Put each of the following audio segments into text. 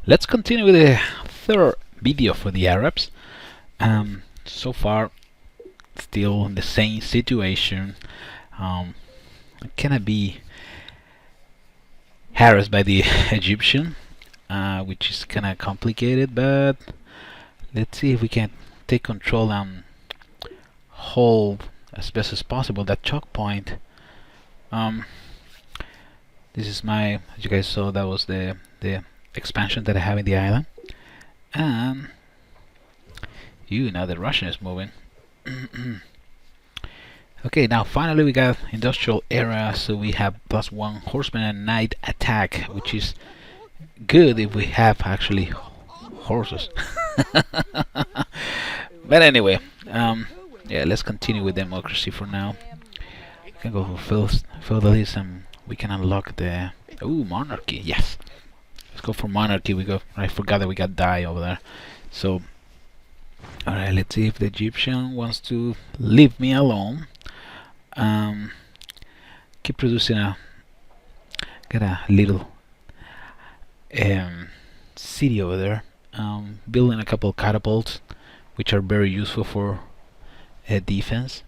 Let's continue with the third video for the Arabs. So far, still in the same situation. Cannot be harassed by the Egyptian, which is kind of complicated, but let's see if we can take control and hold as best as possible that choke point. This is my, as you guys saw, that was the expansion that I have in the island, and now the Russian is moving. Okay, now finally we got industrial area, so we have +1 horseman and knight attack, which is good if we have actually horses. But anyway, yeah, let's continue with democracy for now. We can go for feudalism. We can unlock the monarchy. Yes, let's go for monarchy. I forgot that we got die over there. So, all right, let's see if the Egyptian wants to leave me alone. Keep producing got a little city over there. Building a couple of catapults, which are very useful for defense.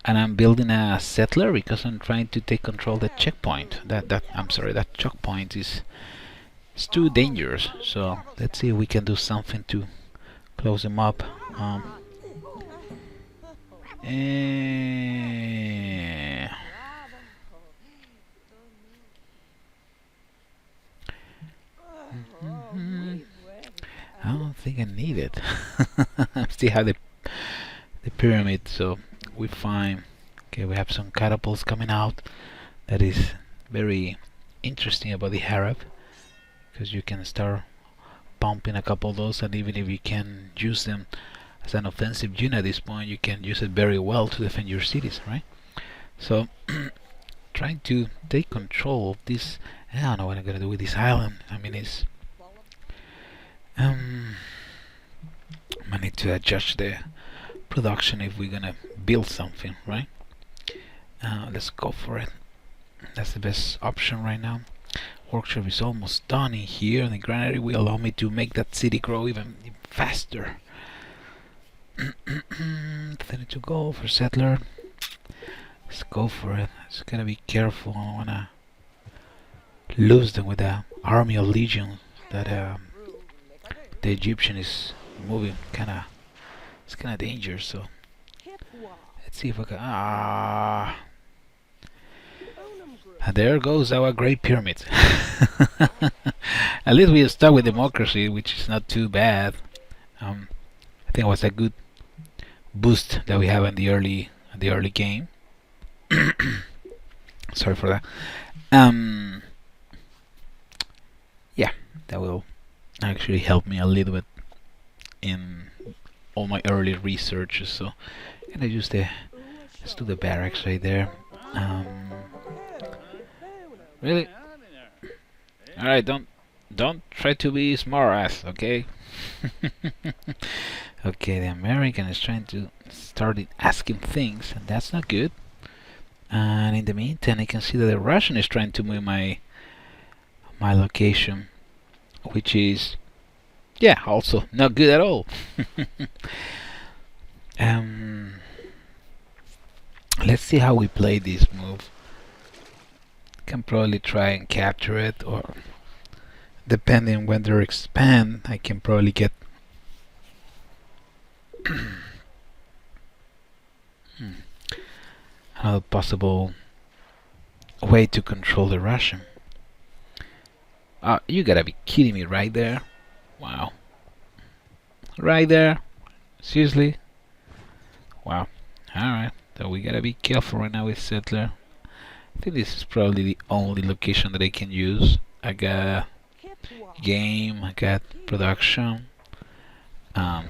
And I'm building a settler because I'm trying to take control of the checkpoint. I'm sorry, that checkpoint is too dangerous. So let's see if we can do something to close them up. I don't think I need it. I still have the pyramid, so we find. Okay, we have some catapults coming out. That is very interesting about the Arab, because you can start pumping a couple of those, and even if you can use them as an offensive unit at this point, you can use it very well to defend your cities, right? So trying to take control of this. I don't know what I'm gonna do with this island. I mean, it's I need to adjust the production if we're gonna build something, right? Let's go for it. That's the best option right now. Workshop is almost done in here, and the granary will allow me to make that city grow even faster. I need to go for settler. Let's go for it. Just gotta be careful. I don't wanna lose them with the army of legions that the Egyptian is moving. It's kinda dangerous. So let's see if I can. And there goes our Great Pyramid. At least we start with democracy, which is not too bad. I think it was a good boost that we have in the early game. Sorry for that. Yeah, that will actually help me a little bit in all my early researches. So, and I use let's do the barracks right there. Really? All right, don't try to be smart ass, okay? Okay, the American is trying to start asking things, and that's not good. And in the meantime, I can see that the Russian is trying to move my location, which is, yeah, also not good at all. Let's see how we play this move. Can probably try and capture it, or depending when they expand, I can probably get another possible way to control the Russian. You gotta be kidding me right there. Wow. Right there. Seriously? Wow. Alright. So we gotta be careful right now with settler. I think this is probably the only location that I can use. I got game, I got production, a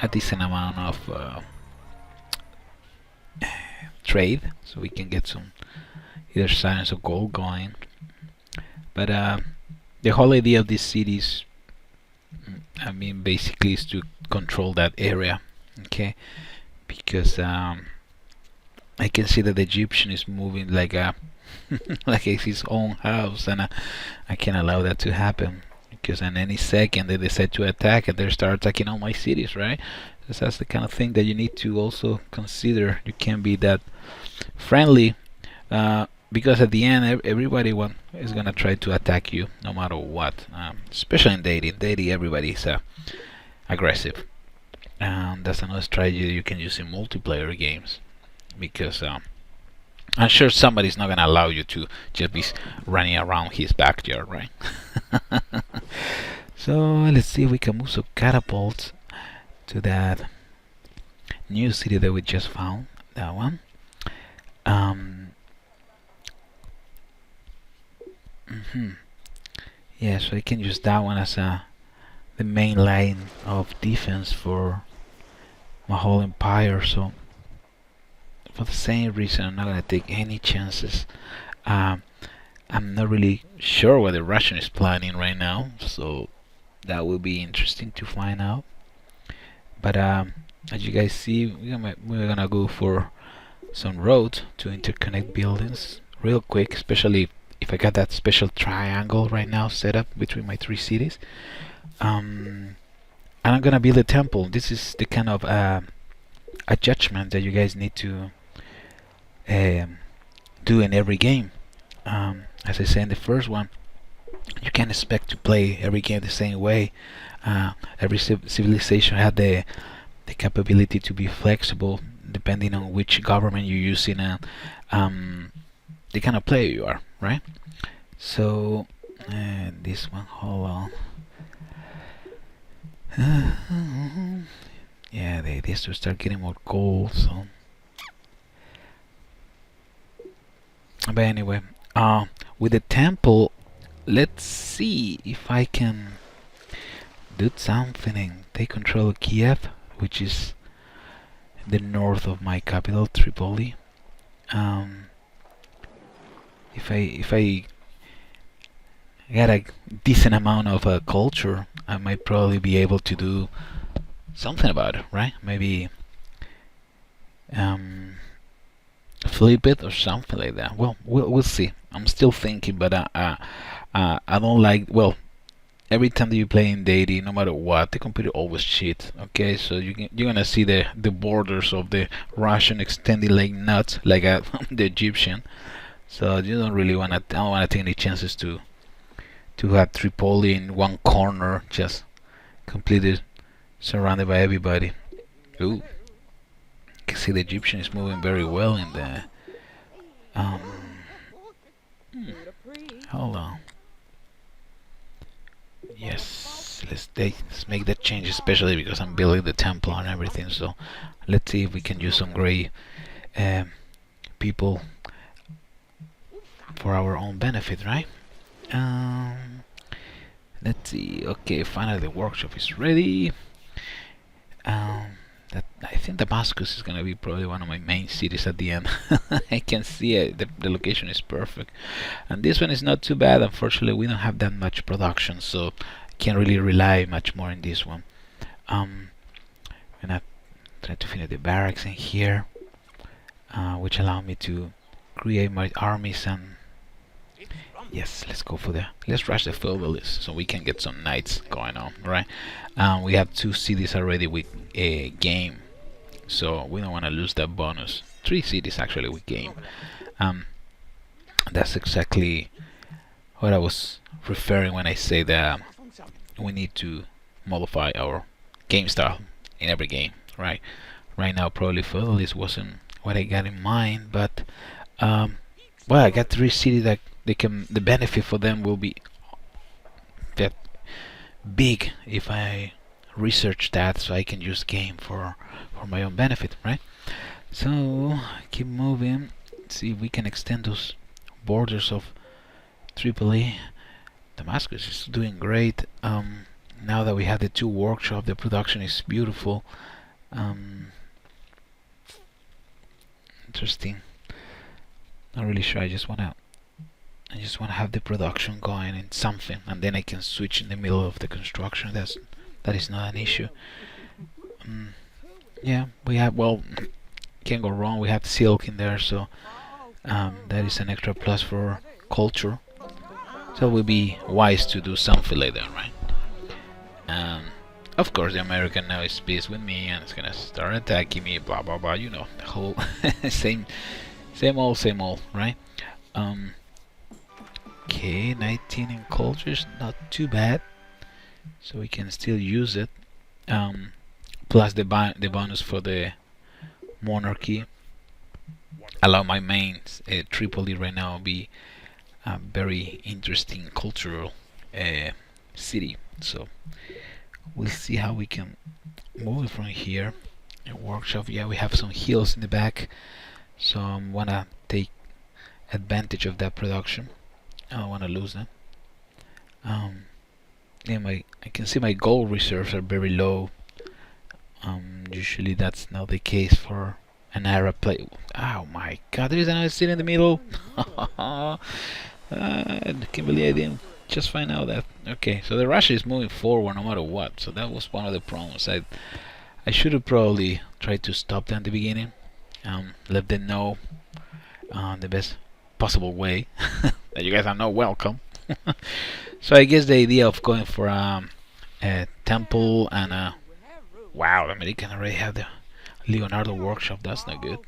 decent amount of trade, so we can get some either science or gold going. But the whole idea of these cities, I mean, basically is to control that area, okay? Because I can see that the Egyptian is moving like a like it's his own house, and I can't allow that to happen because in any second they decide to attack and they start attacking all my cities, right? That's the kind of thing that you need to also consider. You can't be that friendly because at the end everybody is gonna try to attack you no matter what. Especially in Deity. In Deity, everybody is aggressive, and that's another strategy you can use in multiplayer games because I'm sure somebody's not gonna allow you to just be running around his backyard, right? So let's see if we can move some catapults to that new city that we just found. That one. Yeah, so I can use that one as the main line of defense for my whole empire. So for the same reason, I'm not gonna take any chances. I'm not really sure what the Russian is planning right now, so that will be interesting to find out. But as you guys see, we're gonna go for some roads to interconnect buildings real quick, especially if I got that special triangle right now set up between my three cities. And I'm gonna build a temple. This is the kind of a judgment that you guys need to do in every game. As I said in the first one, you can't expect to play every game the same way. Every civilization had the capability to be flexible depending on which government you're using and the kind of player you are, right? So this one, hold on. Yeah, they need to start getting more gold. So, but anyway, with the temple, let's see if I can do something and take control of Kiev, which is the north of my capital, Tripoli. If I get a decent amount of culture, I might probably be able to do something about it, right? Maybe flip it or something like that. Well, we'll see. I'm still thinking, but I don't like. Well, every time that you play in Deity, no matter what, the computer always cheats. Okay, so you're gonna see the borders of the Russian extending like nuts, like the Egyptian. So you don't really wanna. I don't wanna take any chances to have Tripoli in one corner, just completely surrounded by everybody. Ooh, you can see the Egyptian is moving very well in the. Hold on. Yes, let's make that change, especially because I'm building the temple and everything. So let's see if we can use some great people for our own benefit, right? Let's see. Okay, finally the workshop is ready. I think Damascus is gonna be probably one of my main cities at the end. I can see it. The location is perfect, and this one is not too bad. Unfortunately, we don't have that much production, so I can't really rely much more on this one. I'm gonna try to finish the barracks in here, which allow me to create my armies. And yes, let's go for let's rush the feudalists so we can get some knights going on, right? We have 2 cities already with a game, so we don't want to lose that bonus. 3 cities actually with game. That's exactly what I was referring when I say that we need to modify our game style in every game, right? Right now, probably feudalist wasn't what I got in mind, but well, I got 3 cities that the benefit for them will be that big if I research that, so I can use game for my own benefit, right? So keep moving, see if we can extend those borders of Tripoli. Damascus is doing great. Now that we have the 2 workshops, the production is beautiful. Interesting. Not really sure. I just wanna have the production going in something, and then I can switch in the middle of the construction. That is not an issue. Yeah, we have, well, can't go wrong. We have silk in there, so that is an extra plus for culture. So it would be wise to do something like that, right? Of course, the American now is pissed with me and it's gonna start attacking me. Blah blah blah. You know the whole same old, right? Okay, 19 in cultures, not too bad. So we can still use it. Plus the bonus for the monarchy. Allow my main Tripoli right now be a very interesting cultural city. So we'll see how we can move it from here. A workshop, yeah, we have some hills in the back, so I wanna take advantage of that production. I don't wanna lose them. Yeah, I can see my gold reserves are very low. Usually that's not the case for an Arab play. Oh my God, there is another city in the middle. I can't believe I didn't just find out that. Okay, so the Russia is moving forward no matter what. So that was one of the problems. I should have probably tried to stop them at the beginning. Let them know the best possible way that you guys are not welcome. So I guess the idea of going for a temple and wow, the American already have the Leonardo workshop. That's not good.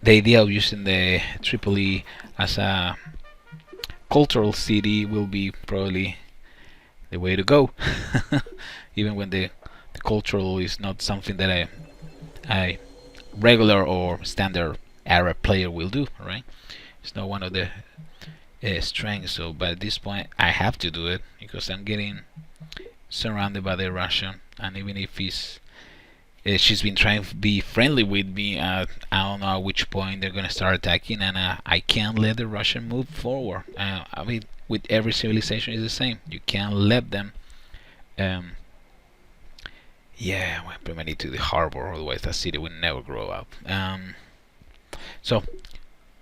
The idea of using the Tripoli as a cultural city will be probably the way to go. Even when the cultural is not something that a regular or standard Arab player will do, right? It's not one of the strengths. So, but at this point, I have to do it because I'm getting surrounded by the Russian, and even if she's been trying to be friendly with me, I don't know at which point they're gonna start attacking, and I can't let the Russian move forward. I mean, with every civilization is the same. You can't let them. Yeah, we implement it to the harbor, otherwise that city will never grow up. So,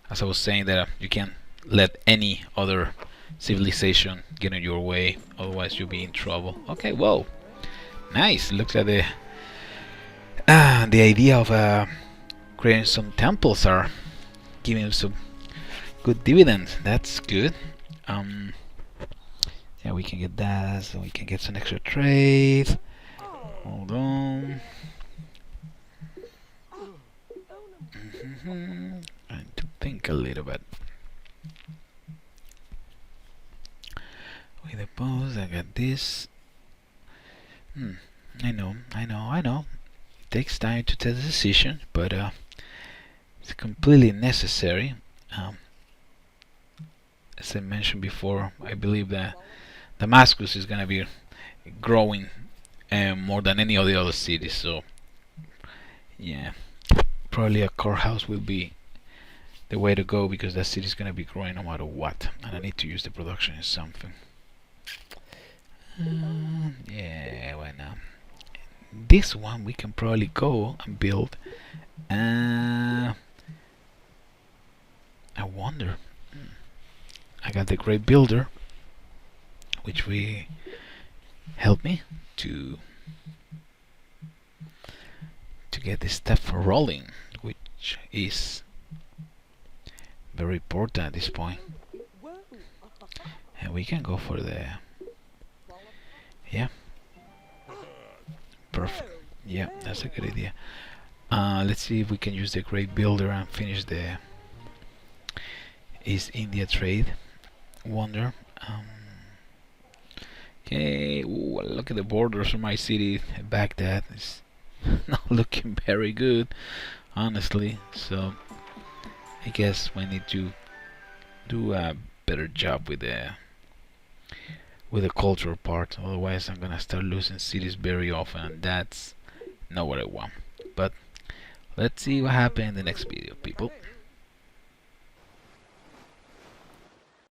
as I was saying, that you can't let any other civilization get in your way, otherwise you'll be in trouble. Okay, whoa, nice. Looks like the idea of creating some temples are giving some good dividends. That's good. Yeah, we can get that, so we can get some extra trade. Hold on. I need to think a little bit. With the pose, I got this. I know. It takes time to take the decision, but it's completely necessary. As I mentioned before, I believe that Damascus is gonna be growing more than any of the other cities. So yeah, probably a courthouse will be the way to go because that city is gonna be growing no matter what, and I need to use the production in something. Yeah, why not? This one we can probably go and build. I wonder. I got the great builder, which will help me to get this stuff rolling, which is very important at this point. And we can go for the perfect. Yeah, that's a good idea. Let's see if we can use the great builder and finish the East India trade. Wonder. Okay, ooh, look at the borders of my city. Baghdad is not looking very good, honestly. So I guess we need to do a better job with the cultural part. Otherwise, I'm gonna start losing cities very often, and that's not what I want. But let's see what happens in the next video, people.